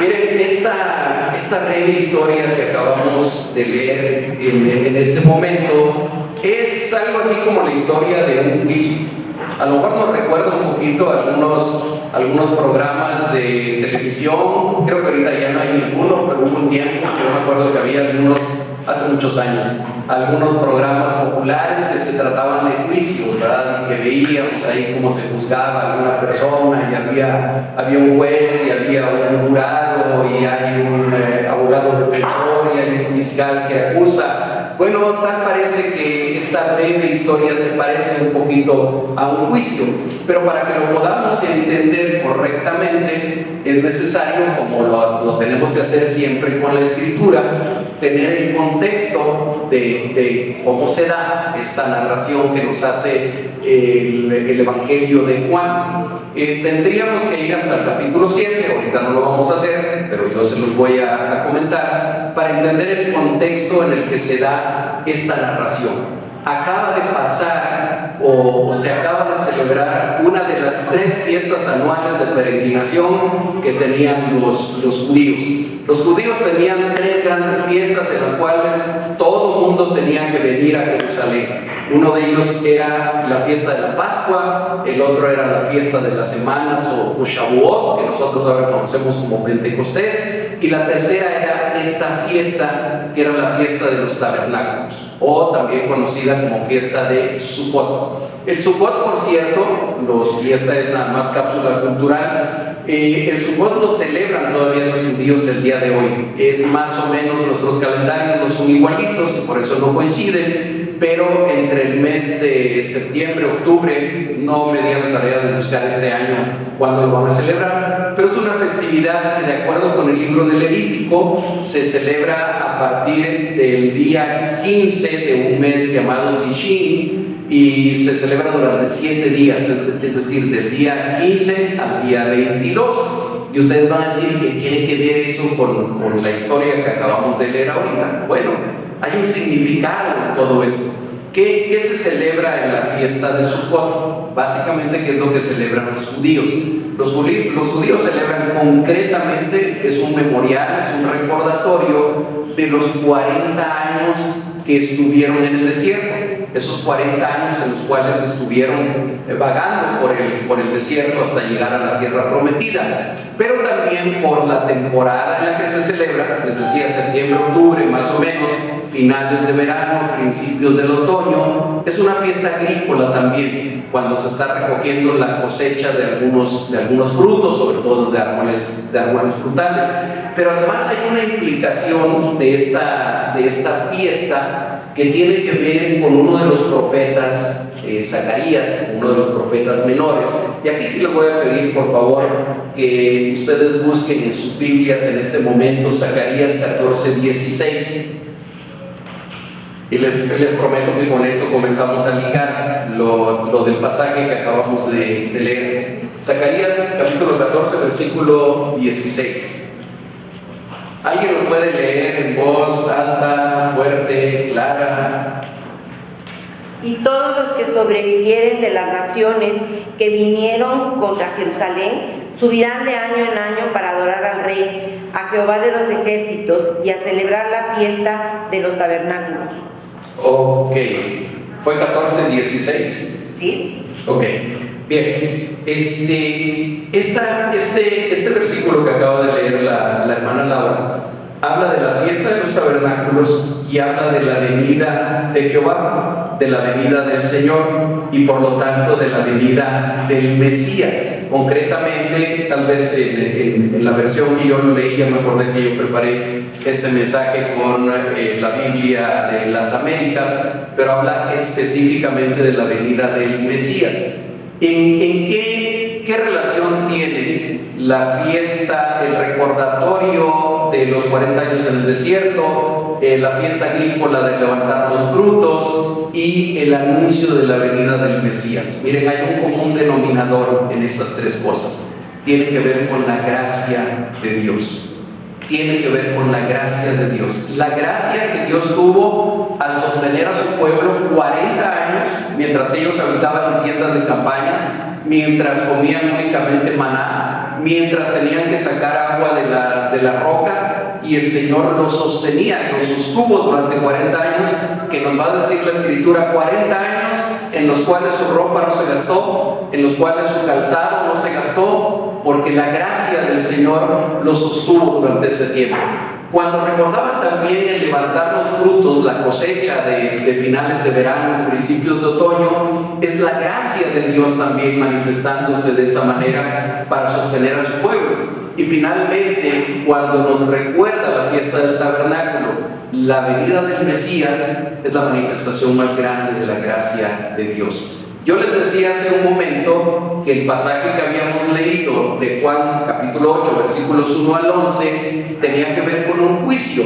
Miren, esta breve historia que acabamos de leer en este momento es algo así como la historia de un juicio. A lo mejor nos recuerda un poquito algunos programas de televisión. Creo que ahorita ya no hay ninguno, pero hubo un tiempo, yo me acuerdo que había algunos, hace muchos años, algunos programas populares que se trataban de juicios, ¿verdad? Y que veíamos ahí cómo se juzgaba a alguna persona, y había un juez, y había un jurado, y hay un abogado defensor, y hay un fiscal que acusa. Bueno, tal parece que esta breve historia se parece un poquito a un juicio, pero para que lo podamos entender correctamente es necesario, como lo tenemos que hacer siempre con la Escritura, tener el contexto de cómo se da esta narración que nos hace el Evangelio de Juan. Tendríamos que ir hasta el capítulo 7, ahorita no lo vamos a hacer, pero yo se los voy a comentar, para entender el contexto en el que se da esta narración. Acaba de pasar o se acaba de celebrar una de las 3 fiestas anuales de peregrinación que tenían los judíos. Los judíos tenían 3 grandes fiestas en las cuales todo el mundo tenía que venir a Jerusalén. Uno de ellos era la fiesta de la Pascua, el otro era la fiesta de las semanas o Shavuot, que nosotros ahora conocemos como Pentecostés, y la tercera era esta fiesta que era la fiesta de los tabernáculos, o también conocida como fiesta de Sukkot. El Sukkot, por cierto, y esta es nada más cápsula cultural, el Sukkot lo celebran todavía los judíos el día de hoy. Es más o menos, nuestros calendarios no son igualitos, y por eso no coinciden, pero entre el mes de septiembre, octubre, no me di a la tarea de buscar este año cuándo lo van a celebrar, pero es una festividad que, de acuerdo con el libro de Levítico, se celebra a partir del día 15 de un mes llamado Tishin, y se celebra durante 7 días, es decir, del día 15 al día 22. Y ustedes van a decir que tiene que ver eso con la historia que acabamos de leer ahorita. Bueno, hay un significado en todo eso. ¿Qué se celebra en la fiesta de Sukkot? Básicamente, ¿qué es lo que celebran los judíos? Los judíos celebran concretamente, es un memorial, es un recordatorio de los 40 años que estuvieron en el desierto. Esos 40 años en los cuales estuvieron vagando por el desierto hasta llegar a la tierra prometida, pero también por la temporada en la que se celebra, les decía, septiembre, octubre, más o menos, finales de verano, principios del otoño. Es una fiesta agrícola también, cuando se está recogiendo la cosecha de algunos frutos, sobre todo de árboles frutales. Pero además hay una implicación de esta fiesta que tiene que ver con uno de los profetas, Zacarías, uno de los profetas menores. Y aquí sí les voy a pedir, por favor, que ustedes busquen en sus Biblias en este momento Zacarías 14:16. Y les prometo que con esto comenzamos a ligar lo del pasaje que acabamos de leer. Zacarías capítulo 14, versículo 16. ¿Alguien lo puede leer en voz alta, fuerte, clara? Y todos los que sobrevivieren de las naciones que vinieron contra Jerusalén subirán de año en año para adorar al Rey, a Jehová de los ejércitos, y a celebrar la fiesta de los tabernáculos. Ok, ¿fue 14:16? ¿Sí? Ok, bien. Este versículo que acaba de leer la hermana Laura habla de la fiesta de los tabernáculos y habla de la venida de Jehová, de la venida del Señor, y por lo tanto de la venida del Mesías. Concretamente, tal vez en la versión que yo leí, ya me acordé que yo preparé este mensaje con la Biblia de las Américas, pero habla específicamente de la venida del Mesías. ¿En qué relación tiene la fiesta, el recordatorio de los 40 años en el desierto, la fiesta agrícola de levantar los frutos y el anuncio de la venida del Mesías? Miren, hay un común denominador en esas 3 cosas. Tiene que ver con la gracia de Dios. Tiene que ver con la gracia de Dios. La gracia que Dios tuvo al sostener a su pueblo 40 años, mientras ellos habitaban en tiendas de campaña, mientras comían únicamente maná, mientras tenían que sacar agua de la roca, y el Señor lo sostenía, lo sostuvo durante 40 años, que nos va a decir la Escritura, 40 años en los cuales su ropa no se gastó, en los cuales su calzado no se gastó, porque la gracia del Señor lo sostuvo durante ese tiempo. Cuando recordaban también el levantar los frutos, la cosecha de finales de verano, principios de otoño, es la gracia de Dios también manifestándose de esa manera para sostener a su pueblo. Y finalmente, cuando nos recuerda la fiesta del tabernáculo, la venida del Mesías es la manifestación más grande de la gracia de Dios. Yo les decía hace un momento que el pasaje que habíamos leído de Juan capítulo 8, versículos 1 al 11, tenía que ver con un juicio.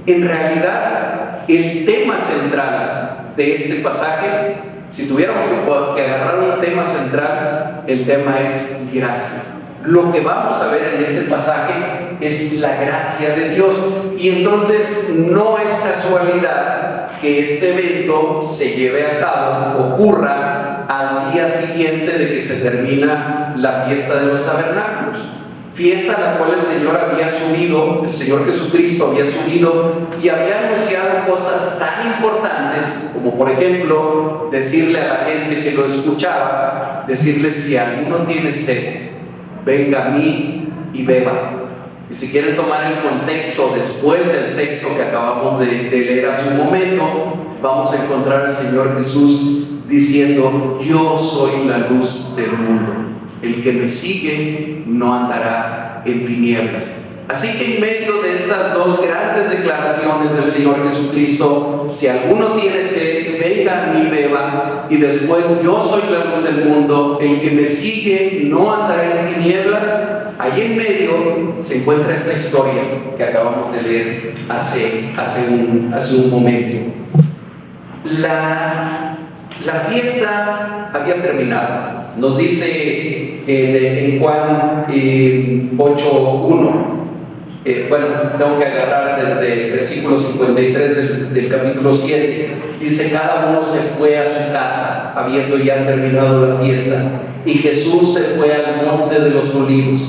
En realidad, el tema central de este pasaje, si tuviéramos que agarrar un tema central, el tema es gracia. Lo que vamos a ver en este pasaje es la gracia de Dios. Y entonces no es casualidad que este evento se lleve a cabo, ocurra al día siguiente de que se termina la fiesta de los tabernáculos. Fiesta a la cual el Señor había subido, el Señor Jesucristo había subido y había anunciado cosas tan importantes como, por ejemplo, decirle a la gente que lo escuchaba, decirle: si alguno tiene sed, venga a mí y beba. Y si quieren tomar el contexto después del texto que acabamos de leer hace un momento, vamos a encontrar al Señor Jesús diciendo: yo soy la luz del mundo, el que me sigue no andará en tinieblas. Así que en medio de estas dos grandes declaraciones del Señor Jesucristo, si alguno tiene sed, venga a mí, beba, y después: yo soy la luz del mundo, el que me sigue no andará en tinieblas, ahí en medio se encuentra esta historia que acabamos de leer hace un momento. La fiesta había terminado. Nos dice en Juan 8:1. Tengo que agarrar desde el versículo 53 del capítulo 7. Dice: cada uno se fue a su casa, habiendo ya terminado la fiesta, y Jesús se fue al monte de los olivos.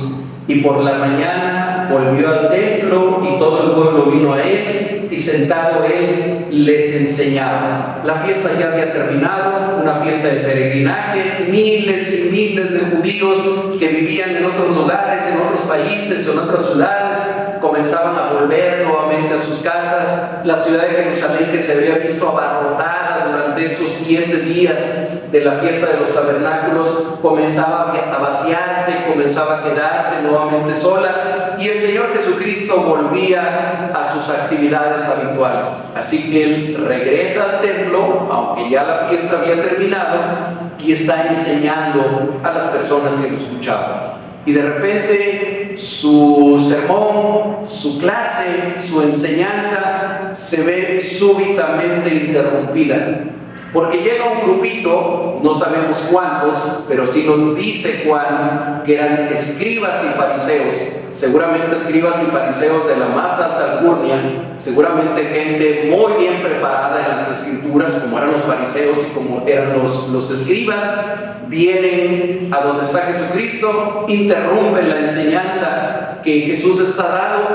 Y por la mañana volvió al templo, y todo el pueblo vino a él, y sentado él les enseñaba. La fiesta ya había terminado, una fiesta de peregrinaje. Miles y miles de judíos que vivían en otros lugares, en otros países, en otras ciudades, comenzaban a volver nuevamente a sus casas. La ciudad de Jerusalén, que se había visto abarrotada durante esos 7 días de la fiesta de los tabernáculos, comenzaba a vaciarse, comenzaba a quedarse nuevamente sola, y el Señor Jesucristo volvía a sus actividades habituales. Así que Él regresa al templo, aunque ya la fiesta había terminado, y está enseñando a las personas que lo escuchaban. Y de repente su sermón, su clase, su enseñanza se ve súbitamente interrumpida, porque llega un grupito, no sabemos cuántos, pero sí nos dice Juan que eran escribas y fariseos, seguramente escribas y fariseos de la más alta alcurnia, seguramente gente muy bien preparada en las escrituras, como eran los fariseos y como eran los escribas. Vienen a donde está Jesucristo, interrumpen la enseñanza que Jesús está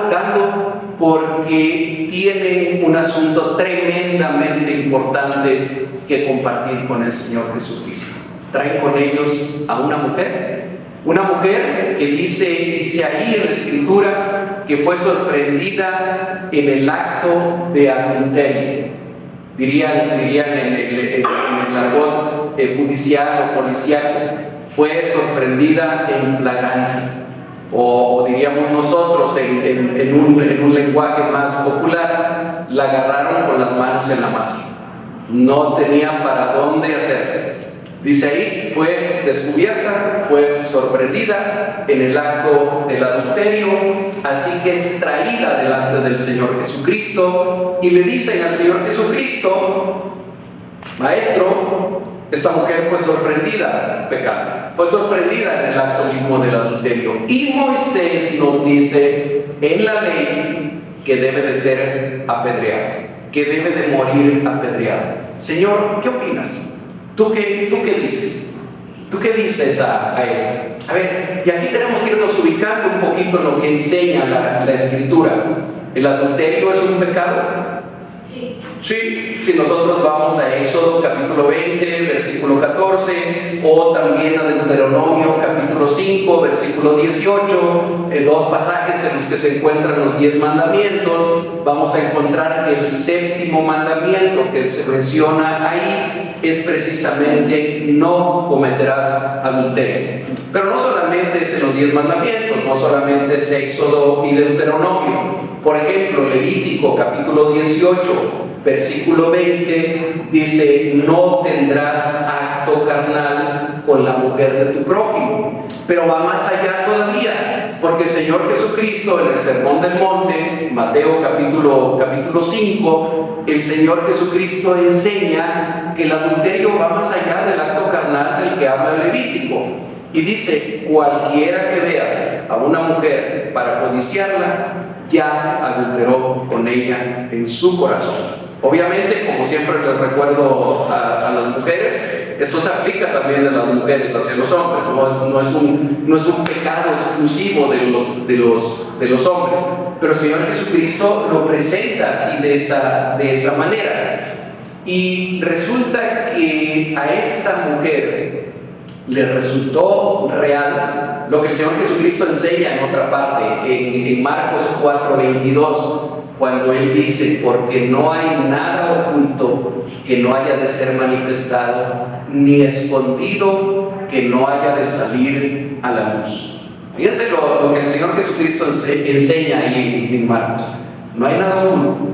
dando, porque tienen un asunto tremendamente importante que compartir con el Señor Jesucristo. Traen con ellos a una mujer que dice ahí en la Escritura que fue sorprendida en el acto de adulterio. Dirían en el argot judicial o policial, fue sorprendida en flagrancia. O diríamos nosotros en un lenguaje más popular, la agarraron con las manos en la masa. No tenía para dónde hacerse. Dice ahí, fue descubierta, fue sorprendida en el acto del adulterio, así que es traída delante del Señor Jesucristo, y le dicen al Señor Jesucristo: Maestro, esta mujer fue sorprendida pecando, fue sorprendida en el acto mismo del adulterio, y Moisés nos dice en la ley que debe de ser apedreado, que debe de morir apedreado. Señor, ¿qué opinas? ¿Tú qué dices? ¿Tú qué dices a eso? A ver, y aquí tenemos que irnos ubicando un poquito en lo que enseña la Escritura. ¿El adulterio es un pecado? Sí, si nosotros vamos a Éxodo capítulo 20, versículo 14, o también a Deuteronomio capítulo 5, versículo 18, dos pasajes en los que se encuentran los 10 mandamientos, vamos a encontrar que el séptimo mandamiento que se menciona ahí es precisamente no cometerás adulterio. Pero no solamente es en los 10 mandamientos, no solamente es Éxodo y Deuteronomio. Por ejemplo, Levítico capítulo 18, versículo 20 dice: no tendrás acto carnal con la mujer de tu prójimo. Pero va más allá todavía, porque el Señor Jesucristo en el Sermón del Monte, Mateo capítulo 5, el Señor Jesucristo enseña que el adulterio va más allá del acto carnal del que habla el Levítico. Y dice: cualquiera que vea a una mujer para codiciarla, ya adulteró con ella en su corazón. Obviamente, como siempre les recuerdo a las mujeres, esto se aplica también a las mujeres hacia los hombres, no es un pecado exclusivo de los hombres, pero el Señor Jesucristo lo presenta así de esa manera. Y resulta que a esta mujer le resultó real lo que el Señor Jesucristo enseña en otra parte, en Marcos 4:22, cuando Él dice: porque no hay nada oculto que no haya de ser manifestado, ni escondido que no haya de salir a la luz. Fíjense lo que el Señor Jesucristo enseña ahí en Marcos: no hay nada oculto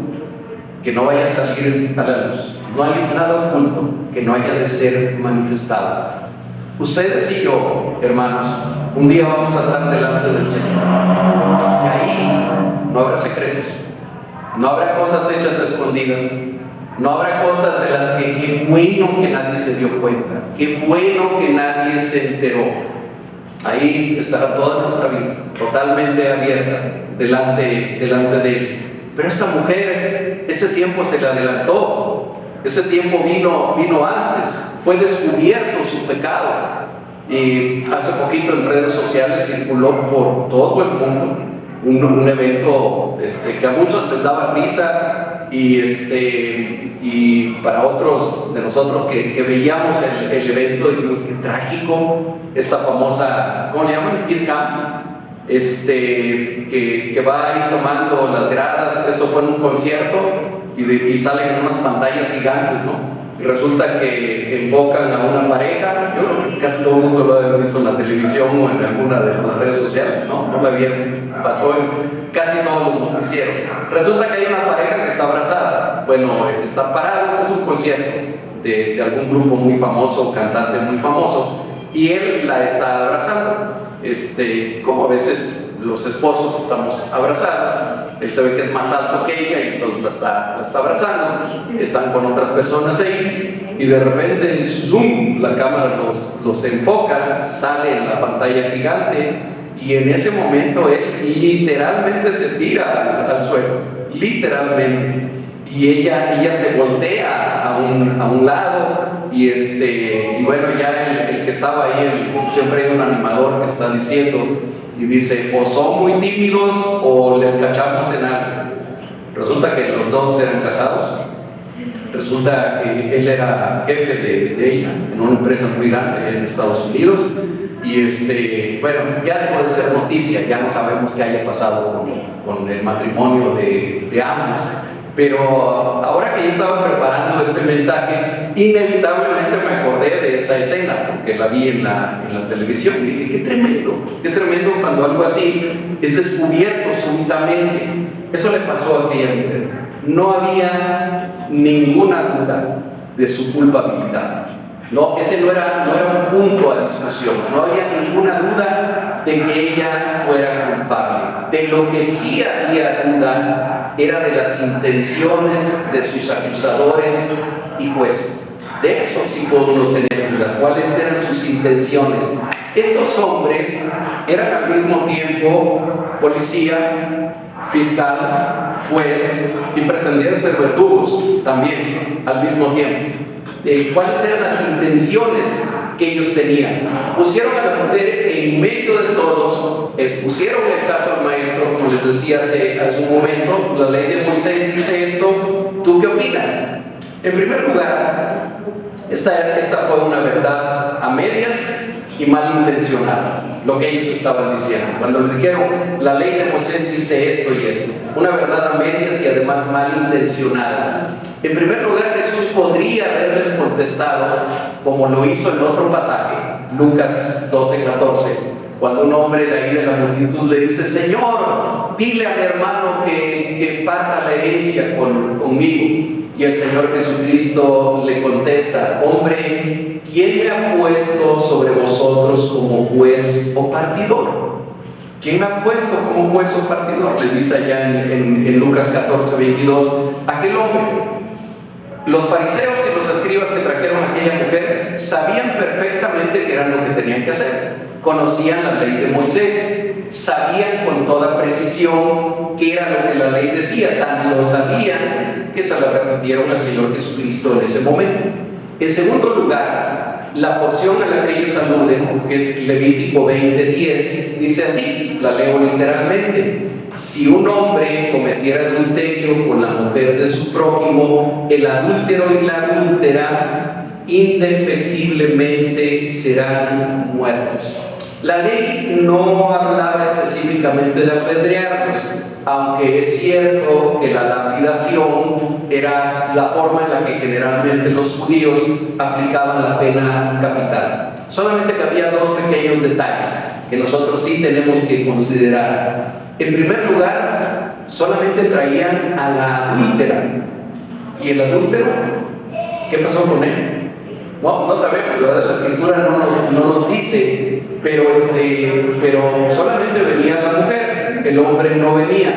que no vaya a salir a la luz, no hay nada oculto que no haya de ser manifestado. Ustedes y yo, hermanos, un día vamos a estar delante del Señor, y ahí no habrá secretos, no habrá cosas hechas a escondidas, no habrá cosas de las que qué bueno que nadie se dio cuenta, qué bueno que nadie se enteró. Ahí estará toda nuestra vida totalmente abierta delante de Él. Pero esta mujer, ese tiempo se le adelantó, ese tiempo vino antes, fue descubierto su pecado. Y hace poquito en redes sociales circuló por todo el mundo un evento que a muchos les daba risa, y para otros de nosotros que veíamos el evento dijimos: qué trágico, esta famosa, ¿cómo le llaman? Kiss Cam, que va ahí tomando las gradas. Eso fue en un concierto y salen en unas pantallas gigantes, ¿no? Y resulta que enfocan a una pareja. Yo creo que casi todo el mundo lo ha visto en la televisión o en alguna de las redes sociales, ¿no? No la vieron, pasó en casi todos los noticieros. Resulta que hay una pareja que está abrazada. Bueno, están parados, es un concierto de algún grupo muy famoso, cantante muy famoso, y él la está abrazando. Como a veces los esposos estamos abrazados, él se ve que es más alto que ella y entonces la está abrazando, están con otras personas ahí, y de repente zoom, la cámara los enfoca, sale en la pantalla gigante, y en ese momento él literalmente se tira al suelo, literalmente, y ella se voltea a un lado, y bueno, ya el que estaba ahí, siempre hay un animador que está diciendo, y dice: o son muy tímidos o les cachamos en algo. Resulta que los dos eran casados, resulta que él era jefe de ella en una empresa muy grande en Estados Unidos, y bueno, ya dejó de ser noticia, ya no sabemos qué haya pasado con el matrimonio de ambos. Pero ahora que yo estaba preparando este mensaje, inevitablemente me acordé de esa escena, porque la vi en la televisión, y dije: qué tremendo cuando algo así es descubierto súbitamente. Eso le pasó a aquella mujer. No había ninguna duda de su culpabilidad. No, ese no era un punto a discusión. No había ninguna duda de que ella fuera culpable. De lo que sí había duda era de las intenciones de sus acusadores y jueces. De eso sí puede uno tener duda. ¿Cuáles eran sus intenciones? Estos hombres eran al mismo tiempo policía, fiscal, juez, y pretendían ser verdugos también al mismo tiempo. ¿Cuáles eran las intenciones que ellos tenían. Pusieron a la mujer en medio de todos, expusieron el caso al maestro, como les decía hace un momento. La ley de Moisés dice esto, ¿tú qué opinas? En primer lugar, esta fue una verdad a medias y malintencionada, lo que ellos estaban diciendo. Cuando le dijeron, la ley de Moisés dice esto y esto, una verdad a medias y además malintencionada. En primer lugar, Jesús podría haberles contestado, como lo hizo en otro pasaje, Lucas 12:14, cuando un hombre de ahí de la multitud le dice, Señor, dile a mi hermano que parta la herencia conmigo. Y el Señor Jesucristo le contesta, hombre, ¿quién me ha puesto sobre vosotros como juez o partidor? ¿Quién me ha puesto como juez o partidor? Le dice allá en Lucas 14:22, aquel hombre. Los fariseos y los escribas que trajeron a aquella mujer sabían perfectamente que era lo que tenían que hacer. Conocían la ley de Moisés, sabían con toda precisión qué era lo que la ley decía, tan lo sabían que se la repitieron al Señor Jesucristo en ese momento. En segundo lugar, la porción a la que ellos aluden, que es Levítico 20:10, dice así, la leo literalmente: si un hombre cometiera adulterio con la mujer de su prójimo, el adúltero y la adúltera indefectiblemente serán muertos. La ley no hablaba específicamente de apedrearlos, aunque es cierto que la lapidación era la forma en la que generalmente los judíos aplicaban la pena capital. Solamente que había dos pequeños detalles que nosotros sí tenemos que considerar. En primer lugar, solamente traían a la adúltera. ¿Y el adúltero? ¿Qué pasó con él? No sabemos, ¿verdad? La escritura no nos dice, pero solamente venía la mujer, el hombre no venía.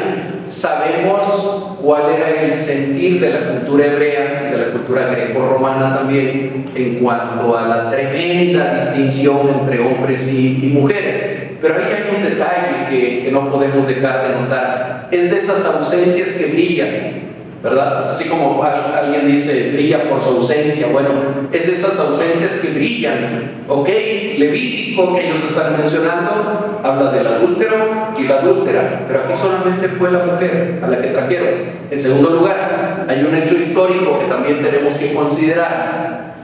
Sabemos cuál era el sentir de la cultura hebrea, de la cultura greco-romana también, en cuanto a la tremenda distinción entre hombres y mujeres. Pero ahí hay un detalle que no podemos dejar de notar. Es de esas ausencias que brillan, ¿verdad? Así como alguien dice, brilla por su ausencia. Bueno, es de esas ausencias que brillan. Ok, Levítico que ellos están mencionando habla del adúltero y la adúltera, pero aquí solamente fue la mujer a la que trajeron. En segundo lugar, hay un hecho histórico que también tenemos que considerar.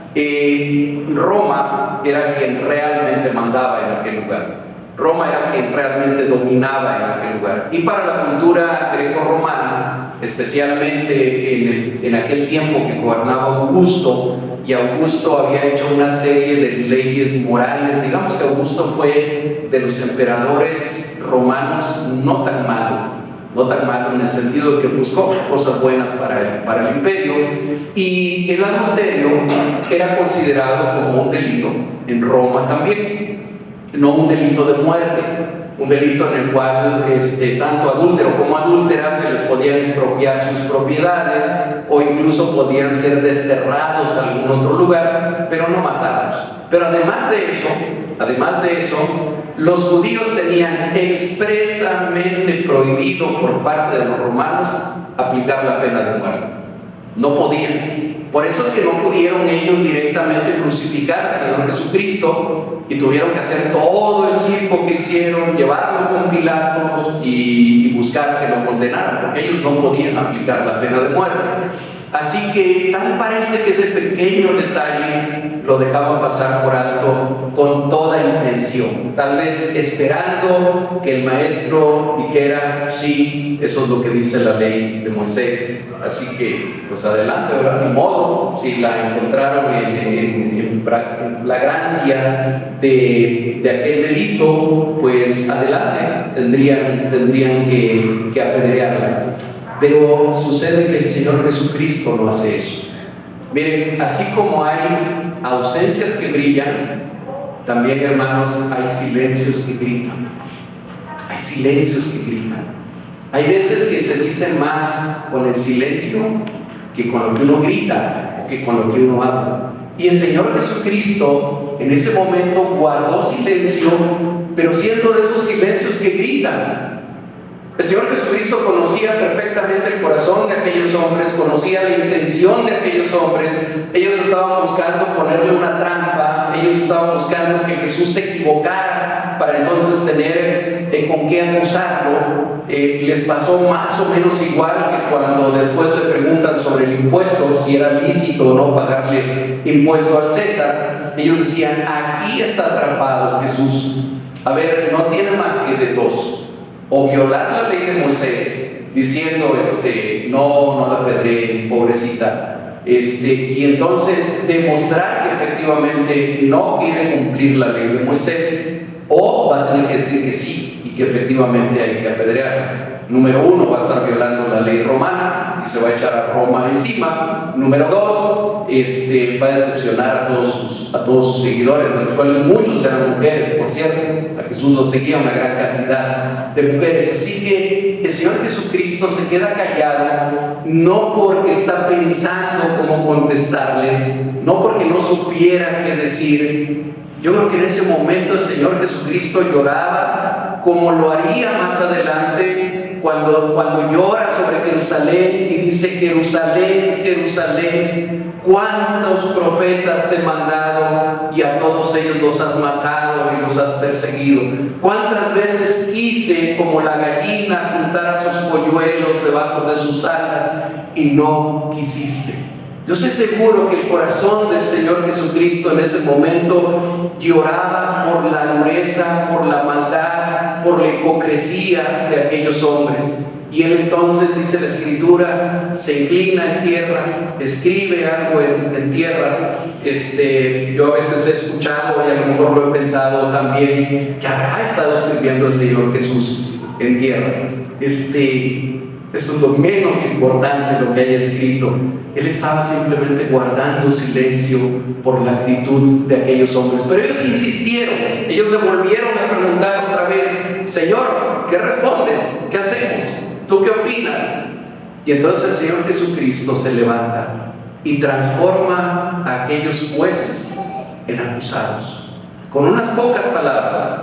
Roma era quien realmente mandaba en aquel lugar. Roma era quien realmente dominaba en aquel lugar. Y para la cultura greco-romana, especialmente en aquel tiempo que gobernaba Augusto, y Augusto había hecho una serie de leyes morales. Digamos que Augusto fue de los emperadores romanos no tan malo en el sentido de que buscó cosas buenas para el imperio, y el adulterio era considerado como un delito en Roma también. No un delito de muerte, un delito en el cual tanto adúltero como adúltera se les podían expropiar sus propiedades, o incluso podían ser desterrados a algún otro lugar, pero no matarlos. Pero además de eso, los judíos tenían expresamente prohibido por parte de los romanos aplicar la pena de muerte. No podían. Por eso es que no pudieron ellos directamente crucificar al Señor Jesucristo y tuvieron que hacer todo el circo que hicieron, llevarlo con Pilatos y buscar que lo condenaran, porque ellos no podían aplicar la pena de muerte. Así que tal parece que ese pequeño detalle lo dejaban pasar por alto con toda intención, tal vez esperando que el maestro dijera, sí, eso es lo que dice la ley de Moisés. Así que, pues adelante, ¿verdad? Ni modo, si la encontraron en flagrancia de aquel delito, pues adelante, tendrían que apedrearla. Pero sucede que el Señor Jesucristo no hace eso. Miren, así como hay ausencias que brillan, también, hermanos, hay silencios que gritan. Hay silencios que gritan. Hay veces que se dicen más con el silencio que con lo que uno grita o que con lo que uno habla. Y el Señor Jesucristo en ese momento guardó silencio, pero siendo de esos silencios que gritan. El Señor Jesucristo conocía perfectamente el corazón de aquellos hombres, conocía la intención de aquellos hombres. Ellos estaban buscando ponerle una trampa, ellos estaban buscando que Jesús se equivocara para entonces tener con qué acusarlo. Les pasó más o menos igual que cuando después le preguntan sobre el impuesto, si era lícito o no pagarle impuesto al César. Ellos decían: aquí está atrapado Jesús. A ver, no tiene más que de dos: o violar la ley de Moisés, diciendo no la apedreen, pobrecita, y entonces demostrar que efectivamente no quiere cumplir la ley de Moisés, o va a tener que decir que sí y que efectivamente hay que apedrear. Número uno, va a estar violando la ley romana y se va a echar a Roma encima. Número dos, va a decepcionar a todos sus seguidores, de los cuales muchos eran mujeres, por cierto. A Jesús lo seguía una gran cantidad de mujeres. Así que el Señor Jesucristo se queda callado, no porque está pensando cómo contestarles, no porque no supiera qué decir. Yo creo que en ese momento el Señor Jesucristo lloraba, como lo haría más adelante cuando llora sobre Jerusalén y dice: Jerusalén, Jerusalén, cuántos profetas te he mandado y a todos ellos los has matado y los has perseguido. Cuántas veces quise, como la gallina, juntar a sus polluelos debajo de sus alas y no quisiste. Yo estoy seguro que el corazón del Señor Jesucristo en ese momento lloraba por la dureza, por la maldad, por la hipocresía de aquellos hombres. Y él entonces, dice la Escritura, se inclina en tierra, escribe algo en tierra. Yo a veces he escuchado y a lo mejor lo he pensado también, que habrá estado escribiendo el Señor Jesús en tierra. Eso es lo menos importante, lo que haya escrito. Él estaba simplemente guardando silencio por la actitud de aquellos hombres. Pero ellos insistieron, ellos le volvieron a preguntar otra vez: Señor, ¿qué respondes? ¿Qué hacemos? ¿Tú qué opinas? Y entonces el Señor Jesucristo se levanta y transforma a aquellos jueces en acusados. Con unas pocas palabras,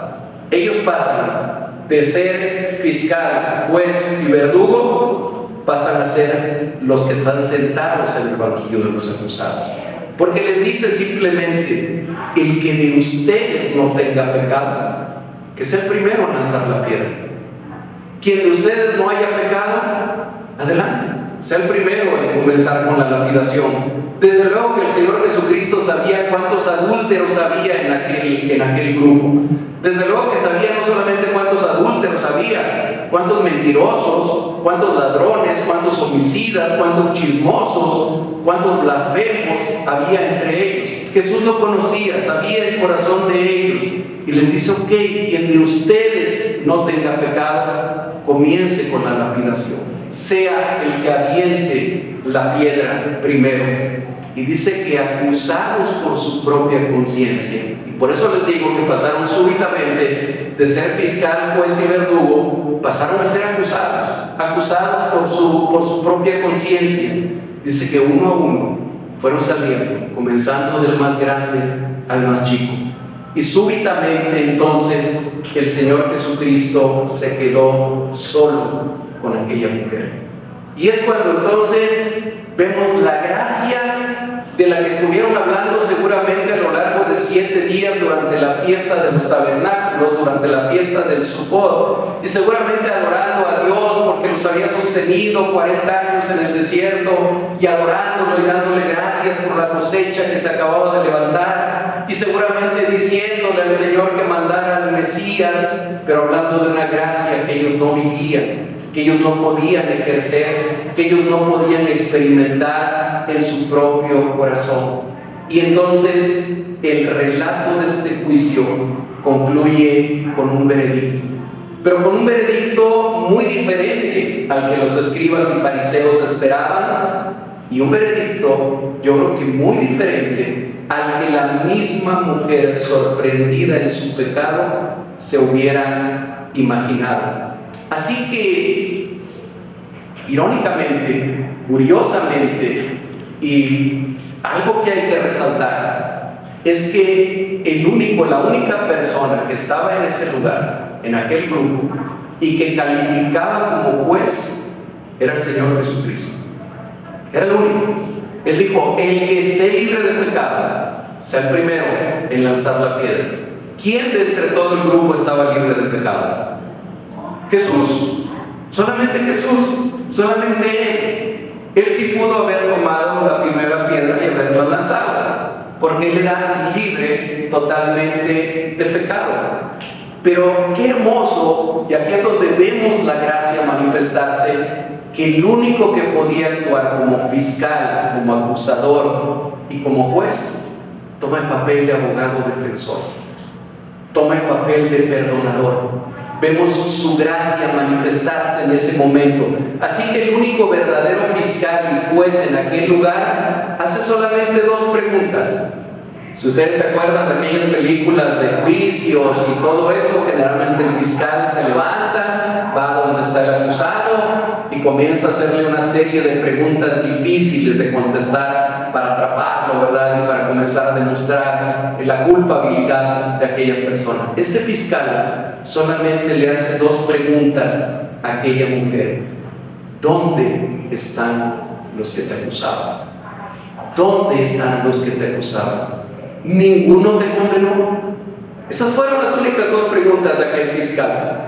ellos pasan de ser fiscal, juez y verdugo, pasan a ser los que están sentados en el banquillo de los acusados. Porque les dice simplemente: el que de ustedes no tenga pecado, que sea el primero en lanzar la piedra. Quien de ustedes no haya pecado, adelante, sea el primero en comenzar con la lapidación. Desde luego que el Señor Jesucristo sabía cuántos adúlteros había en aquel grupo. Desde luego que sabía no solamente cuántos adúlteros había, cuántos mentirosos, cuántos ladrones, cuántos homicidas, cuántos chismosos, cuántos blasfemos había entre ellos. Jesús lo conocía, sabía el corazón de ellos y les dice: ok, quien de ustedes no tenga pecado, comience con la lapidación, sea el que aviente la piedra primero. Y dice que acusados por su propia conciencia. Y por eso les digo que pasaron súbitamente de ser fiscal, juez y verdugo, pasaron a ser acusados por su propia conciencia. Dice que uno a uno fueron saliendo, comenzando del más grande al más chico. Y súbitamente entonces el Señor Jesucristo se quedó solo con aquella mujer. Y es cuando entonces vemos la gracia de la que estuvieron hablando seguramente a lo largo de 7 días durante la fiesta de los tabernáculos, durante la fiesta del Sukkot, y seguramente adorando a Dios porque los había sostenido 40 años en el desierto, y adorándolo y dándole gracias por la cosecha que se acababa de levantar, y seguramente diciéndole al Señor que mandara al Mesías, pero hablando de una gracia que ellos no vivían, que ellos no podían ejercer, que ellos no podían experimentar en su propio corazón. Y entonces el relato de este juicio concluye con un veredicto, pero con un veredicto muy diferente al que los escribas y fariseos esperaban, y un veredicto, yo creo que muy diferente al que la misma mujer, sorprendida en su pecado, se hubiera imaginado. Así que, irónicamente, curiosamente, y algo que hay que resaltar, es que la única persona que estaba en ese lugar, en aquel grupo, y que calificaba como juez, era el Señor Jesucristo. Era el único. Él dijo: el que esté libre de pecado, sea el primero en lanzar la piedra? ¿Quién de entre todo el grupo estaba libre de pecado? Jesús, solamente Jesús, solamente Él. Él sí pudo haber tomado la primera piedra y haberla lanzado, porque Él era libre totalmente de pecado. Pero qué hermoso, y aquí es donde vemos la gracia manifestarse, que el único que podía actuar como fiscal, como acusador y como juez, toma el papel de abogado defensor, toma el papel de perdonador. Vemos su gracia manifestarse en ese momento. Así que el único verdadero fiscal y juez en aquel lugar hace solamente dos preguntas. Si ustedes se acuerdan de aquellas películas de juicios y todo eso, generalmente el fiscal se levanta, va a donde está el acusado y comienza a hacerle una serie de preguntas difíciles de contestar para atraparlo, ¿verdad? Y para comenzar a demostrar la culpabilidad de aquella persona. Este fiscal solamente le hace dos preguntas a aquella mujer. ¿Dónde están los que te acusaban? ¿Dónde están los que te acusaban? ¿Ninguno te condenó? Esas fueron las únicas dos preguntas de aquel fiscal.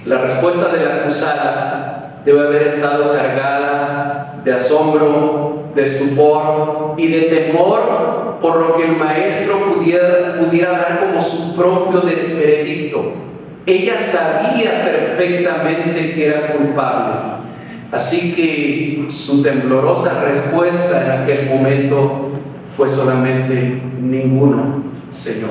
La respuesta de la acusada debe haber estado cargada de asombro, de estupor y de temor por lo que el maestro pudiera dar como su propio veredicto. Ella sabía perfectamente que era culpable, así que su temblorosa respuesta en aquel momento fue solamente: ninguno, Señor.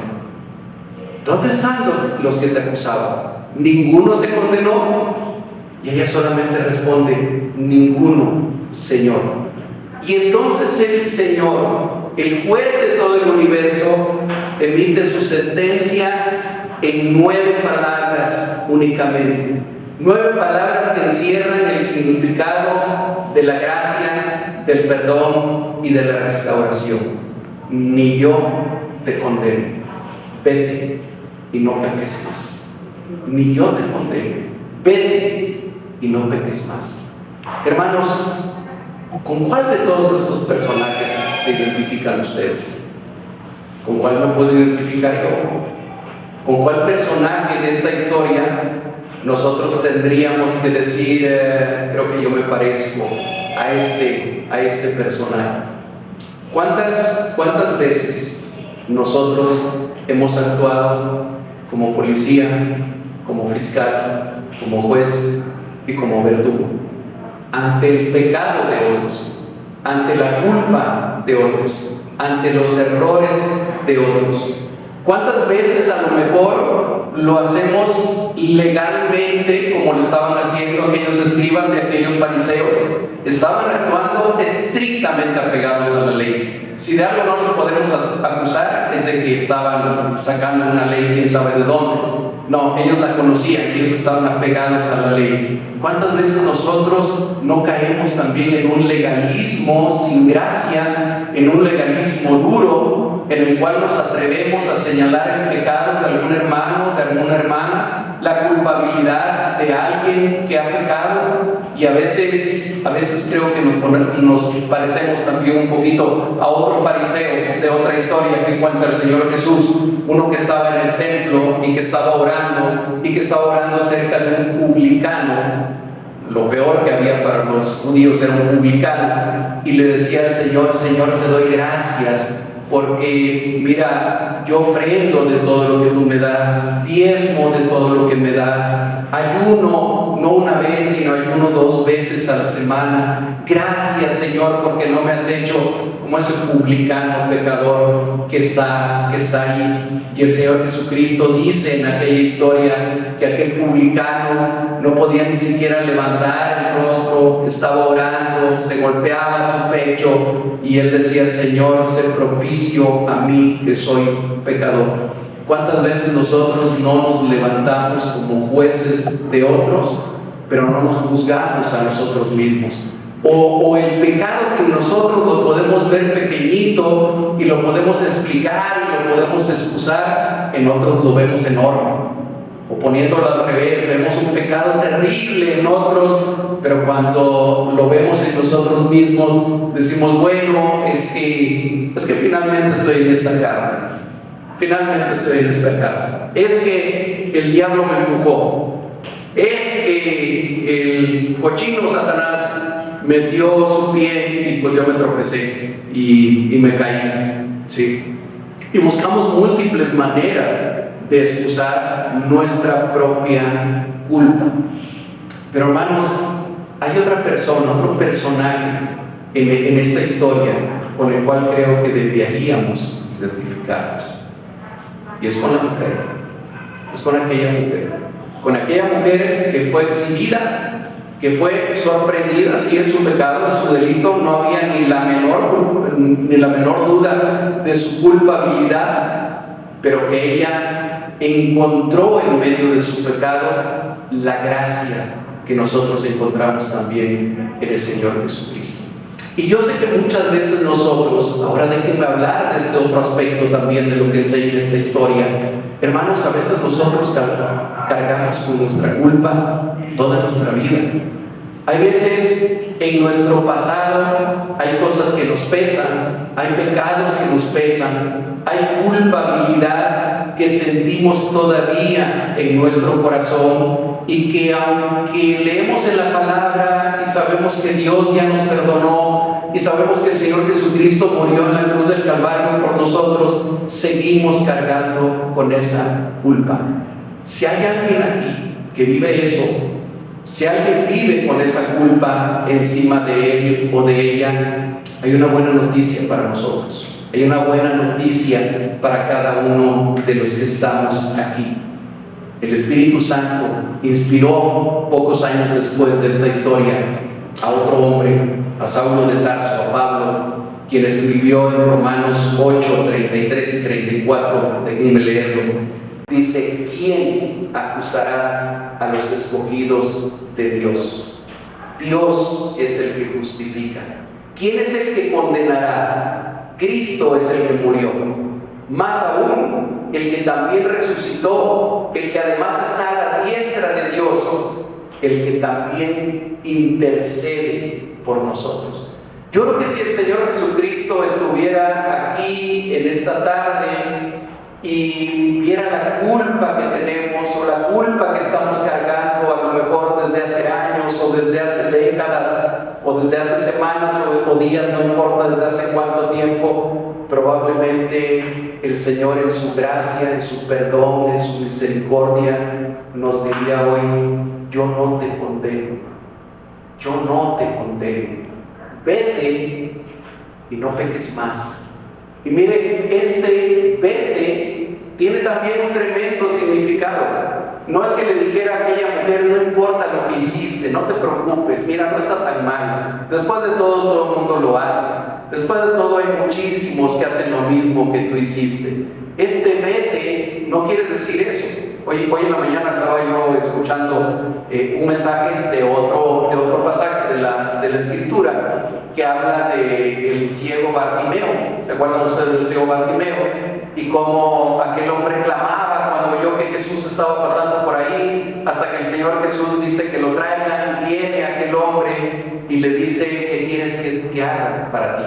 ¿Dónde están los que te acusaban? ¿Ninguno te condenó? Y ella solamente responde: ninguno, Señor. Y entonces el Señor, el juez de todo el universo, emite su sentencia en 9 palabras únicamente. 9 palabras que encierran el significado de la gracia, del perdón y de la restauración. Ni yo te condeno, vete y no peques más. Ni yo te condeno, vete y no peques más. Hermanos, ¿con cuál de todos estos personajes se identifican ustedes? ¿Con cuál me puedo identificar yo? ¿Con cuál personaje de esta historia nosotros tendríamos que decir, creo que yo me parezco a este personaje? ¿Cuántas veces nosotros hemos actuado como policía, como fiscal, como juez y como verdugo ante el pecado de otros, ante la culpa de otros, ante los errores de otros? ¿Cuántas veces a lo mejor lo hacemos legalmente, como lo estaban haciendo aquellos escribas y aquellos fariseos? Estaban actuando estrictamente apegados a la ley. Si de algo no los podemos acusar, es de que estaban sacando una ley quién sabe de dónde. No, ellos la conocían, ellos estaban apegados a la ley. ¿Cuántas veces nosotros no caemos también en un legalismo sin gracia, en un legalismo duro, en el cual nos atrevemos a señalar el pecado de algún hermano, de alguna hermana, la culpabilidad de alguien que ha pecado? Y a veces creo que nos parecemos también un poquito a otro fariseo de otra historia que cuenta el Señor Jesús, uno que estaba en el templo y que estaba orando cerca de un publicano. Lo peor que había para los judíos era un publicano, y le decía al Señor: Señor, te doy gracias porque mira, yo ofrendo de todo lo que tú me das, diezmo de todo lo que me das, ayuno no una vez, sino ayuno 2 veces a la semana. Gracias, Señor, porque no me has hecho como ese publicano pecador que está ahí. Y el Señor Jesucristo dice en aquella historia que aquel publicano no podía ni siquiera levantar el rostro, estaba orando, se golpeaba su pecho y él decía: Señor, sé propicio a mí que soy pecador. ¿Cuántas veces nosotros no nos levantamos como jueces de otros, pero no nos juzgamos a nosotros mismos? O el pecado que nosotros lo podemos ver pequeñito y lo podemos explicar y lo podemos excusar, en otros lo vemos enorme. O poniéndolo al revés, vemos un pecado terrible en otros, pero cuando lo vemos en nosotros mismos, decimos, bueno, es que finalmente estoy en esta carne. Finalmente estoy en esta carne. Es que el diablo me empujó. Es que el cochino Satanás metió su pie y pues yo me tropecé y me caí. ¿Sí? Y buscamos múltiples maneras de excusar nuestra propia culpa. Pero hermanos, hay otra persona, otro personaje en esta historia con el cual creo que deberíamos identificarnos. Y es con la mujer. Es con aquella mujer. Con aquella mujer que fue exhibida, que fue sorprendida sí, en su pecado, en su delito. No había ni la menor duda de su culpabilidad, pero que ella encontró en medio de su pecado la gracia que nosotros encontramos también en el Señor Jesucristo. Y yo sé que muchas veces nosotros, ahora déjenme hablar de este otro aspecto también de lo que enseña esta historia. Hermanos, a veces nosotros cargamos con nuestra culpa toda nuestra vida. Hay veces en nuestro pasado hay cosas que nos pesan, hay pecados que nos pesan, hay culpabilidad que sentimos todavía en nuestro corazón y que aunque leemos en la palabra y sabemos que Dios ya nos perdonó y sabemos que el Señor Jesucristo murió en la cruz del Calvario por nosotros, seguimos cargando con esa culpa. Si hay alguien aquí que vive eso, si alguien vive con esa culpa encima de él o de ella, hay una buena noticia para nosotros. Hay una buena noticia para cada uno de los que estamos aquí. El Espíritu Santo inspiró pocos años después de esta historia a otro hombre, a Saulo de Tarso, a Pablo, quien escribió en Romanos 8, 33 y 34, déjenme leerlo. Dice, ¿quién acusará a los escogidos de Dios? Dios es el que justifica. ¿Quién es el que condenará? Cristo es el que murió. Más aún, el que también resucitó, el que además está a la diestra de Dios, el que también intercede por nosotros. Yo creo que si el Señor Jesucristo estuviera aquí en esta tarde y viera la culpa que tenemos o la culpa que estamos cargando a lo mejor desde hace años o desde hace décadas o desde hace semanas o días, no importa desde hace cuánto tiempo, probablemente el Señor en su gracia, en su perdón, en su misericordia nos diría hoy, yo no te condeno, yo no te condeno, vete y no peques más. Y mire, este vete tiene también un tremendo significado. No es que le dijera a aquella mujer, no importa lo que hiciste, no te preocupes, mira, no está tan mal. Después de todo el mundo lo hace. Después de todo hay muchísimos que hacen lo mismo que tú hiciste. Este vete no quiere decir eso. Hoy en la mañana estaba yo escuchando un mensaje de otro pasaje de la Escritura que habla del ciego Bartimeo. ¿Se acuerdan ustedes del ciego Bartimeo? Y cómo aquel hombre clamaba cuando oyó que Jesús estaba pasando por ahí, hasta que el Señor Jesús dice que lo traigan. Viene aquel hombre y le dice, ¿qué quieres que haga para ti?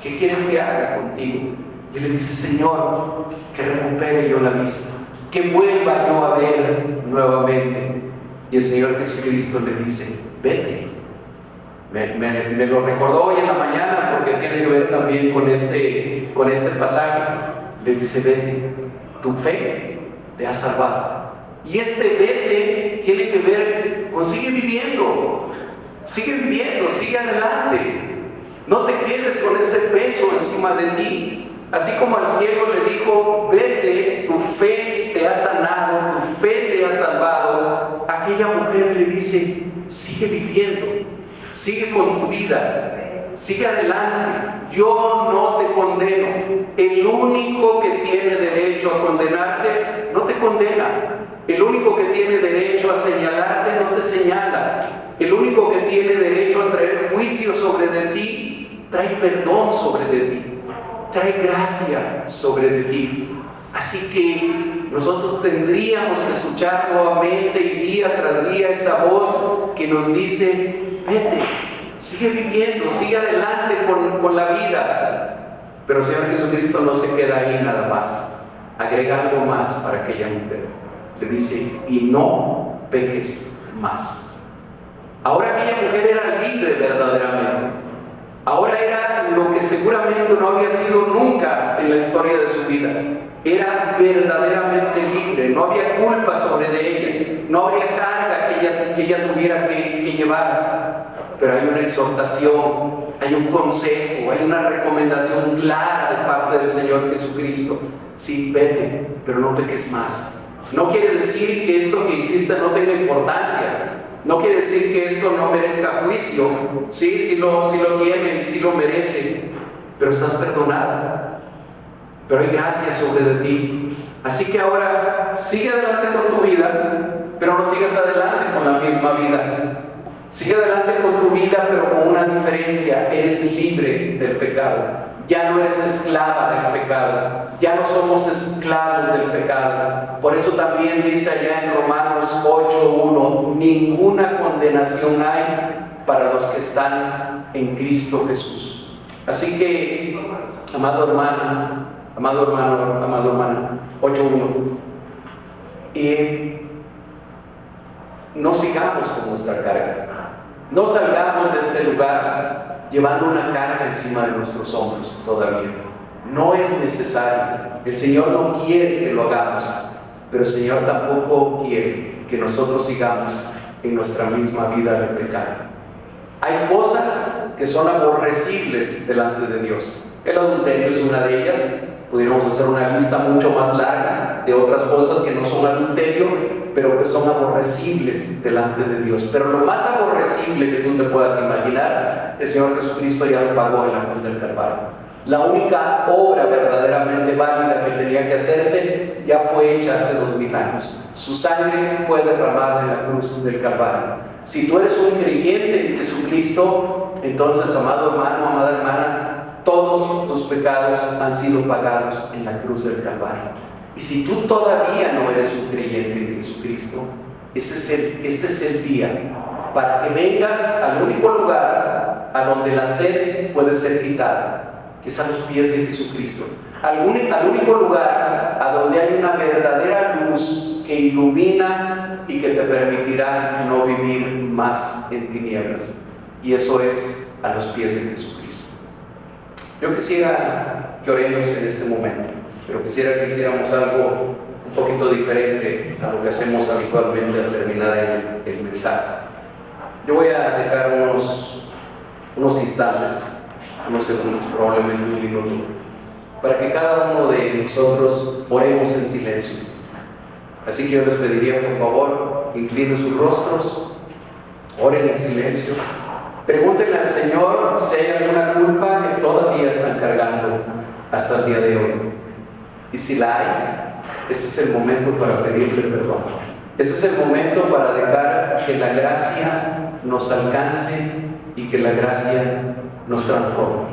¿Qué quieres que haga contigo? Y le dice, Señor, que recupere yo la vista, que vuelva yo a ver nuevamente. Y el Señor Jesucristo le dice, vete. Me lo recordó hoy en la mañana porque tiene que ver también con este pasaje. Le dice, vete, tu fe te ha salvado. Y este vete tiene que ver con sigue viviendo, sigue adelante. No te quedes con este peso encima de ti. Así como al ciego le dijo, vete, tu fe te ha sanado, tu fe te ha salvado, aquella mujer le dice, sigue viviendo, sigue con tu vida, sigue adelante, yo no te condeno. El único que tiene derecho a condenarte, no te condena. El único que tiene derecho a señalarte, no te señala. El único que tiene derecho a traer juicio sobre de ti, trae perdón sobre de ti. Trae gracia sobre de ti. Así que nosotros tendríamos que escuchar nuevamente y día tras día esa voz que nos dice: vete, sigue viviendo, sigue adelante con la vida. Pero el Señor Jesucristo no se queda ahí nada más, agrega algo más para aquella mujer. Le dice: y no peques más. Ahora aquella mujer era libre verdaderamente. Ahora era lo que seguramente no había sido nunca en la historia de su vida. Era verdaderamente libre, no había culpa sobre de ella, no había carga que ella tuviera que llevar. Pero hay una exhortación, hay un consejo, hay una recomendación clara de parte del Señor Jesucristo. Sí, vete, pero no peques más. No quiere decir que esto que hiciste no tenga importancia. No quiere decir que esto no merezca juicio. Sí lo tiene y sí lo merece. Pero estás perdonado. Pero hay gracia sobre de ti. Así que ahora sigue adelante con tu vida, pero no sigas adelante con la misma vida. Sigue adelante con tu vida, pero con una diferencia: eres libre del pecado. Ya no eres esclava del pecado. Ya no somos esclavos del pecado. Por eso también dice allá en Romanos 8:1: ninguna condenación hay para los que están en Cristo Jesús. Así que, amado hermano, amado hermana, 8:1, no sigamos con nuestra carga. No salgamos de este lugar llevando una carga encima de nuestros hombros todavía. No es necesario. El Señor no quiere que lo hagamos, pero el Señor tampoco quiere que nosotros sigamos en nuestra misma vida de pecado. Hay cosas que son aborrecibles delante de Dios. El adulterio es una de ellas. Pudiéramos hacer una lista mucho más larga de otras cosas que no son adulterio, pero que son aborrecibles delante de Dios. Pero lo más aborrecible que tú te puedas imaginar, el Señor Jesucristo ya lo pagó en la cruz del Calvario. La única obra verdaderamente válida que tenía que hacerse ya fue hecha hace 2000 años. Su sangre fue derramada en la cruz del Calvario. Si tú eres un creyente en Jesucristo, entonces, amado hermano, amada hermana, todos tus pecados han sido pagados en la cruz del Calvario. Y si tú todavía no eres un creyente en Jesucristo, este es el día para que vengas al único lugar a donde la sed puede ser quitada, que es a los pies de Jesucristo. Al único lugar a donde hay una verdadera luz que ilumina y que te permitirá no vivir más en tinieblas. Y eso es a los pies de Jesucristo. Yo quisiera que oremos en este momento, pero quisiera que hiciéramos algo un poquito diferente a lo que hacemos habitualmente al terminar el mensaje. Yo voy a dejar unos instantes, unos segundos, probablemente un minuto, para que cada uno de nosotros oremos en silencio. Así que yo les pediría, por favor, que inclinen sus rostros, oren en silencio. Pregúntenle al Señor si hay alguna culpa que todavía están cargando hasta el día de hoy. Y si la hay, ese es el momento para pedirle perdón. Ese es el momento para dejar que la gracia nos alcance y que la gracia nos transforme.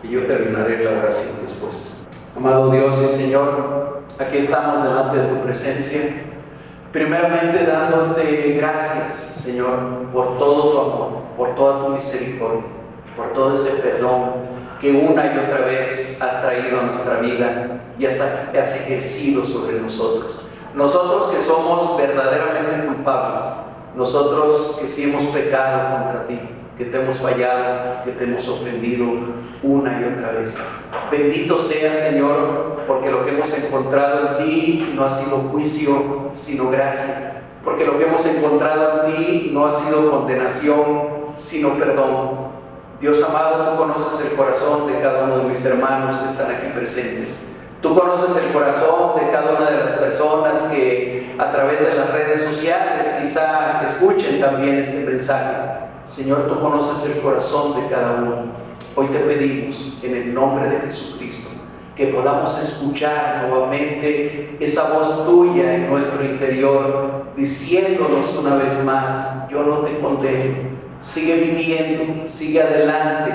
Y yo terminaré la oración después. Amado Dios y Señor, aquí estamos delante de tu presencia. Primeramente dándote gracias, Señor, por todo tu amor, por toda tu misericordia, por todo ese perdón que una y otra vez has traído a nuestra vida y has ejercido sobre nosotros. Nosotros que somos verdaderamente culpables, nosotros que sí hemos pecado contra ti, que te hemos fallado, que te hemos ofendido una y otra vez. Bendito sea, Señor, porque lo que hemos encontrado en ti no ha sido juicio, sino gracia. Porque lo que hemos encontrado en ti no ha sido condenación, sino perdón. Dios amado, tú conoces el corazón de cada uno de mis hermanos que están aquí presentes. Tú conoces el corazón de cada una de las personas que a través de las redes sociales quizá escuchen también este mensaje. Señor, tú conoces el corazón de cada uno. Hoy te pedimos, en el nombre de Jesucristo, que podamos escuchar nuevamente esa voz tuya en nuestro interior, diciéndonos una vez más: yo no te condeno, sigue viviendo, sigue adelante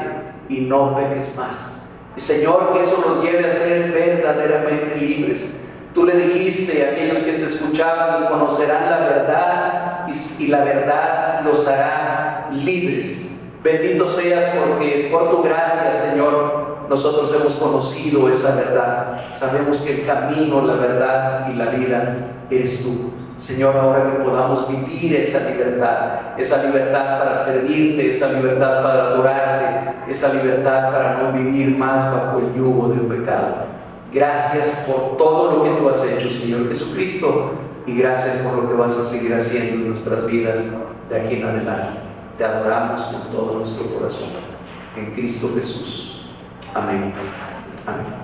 y no peques más. Y Señor, que eso nos lleve a ser verdaderamente libres, Tú le dijiste a aquellos que te escuchaban: conocerán la verdad y la verdad los hará libres. Bendito seas porque por tu gracia, Señor, nosotros hemos conocido esa verdad. Sabemos que el camino, la verdad y la vida eres tú. Señor, ahora que podamos vivir esa libertad para servirte, esa libertad para adorarte, esa libertad para no vivir más bajo el yugo del pecado. Gracias por todo lo que tú has hecho, Señor Jesucristo, y gracias por lo que vas a seguir haciendo en nuestras vidas de aquí en adelante. Te adoramos con todo nuestro corazón. En Cristo Jesús. Amén. Amén.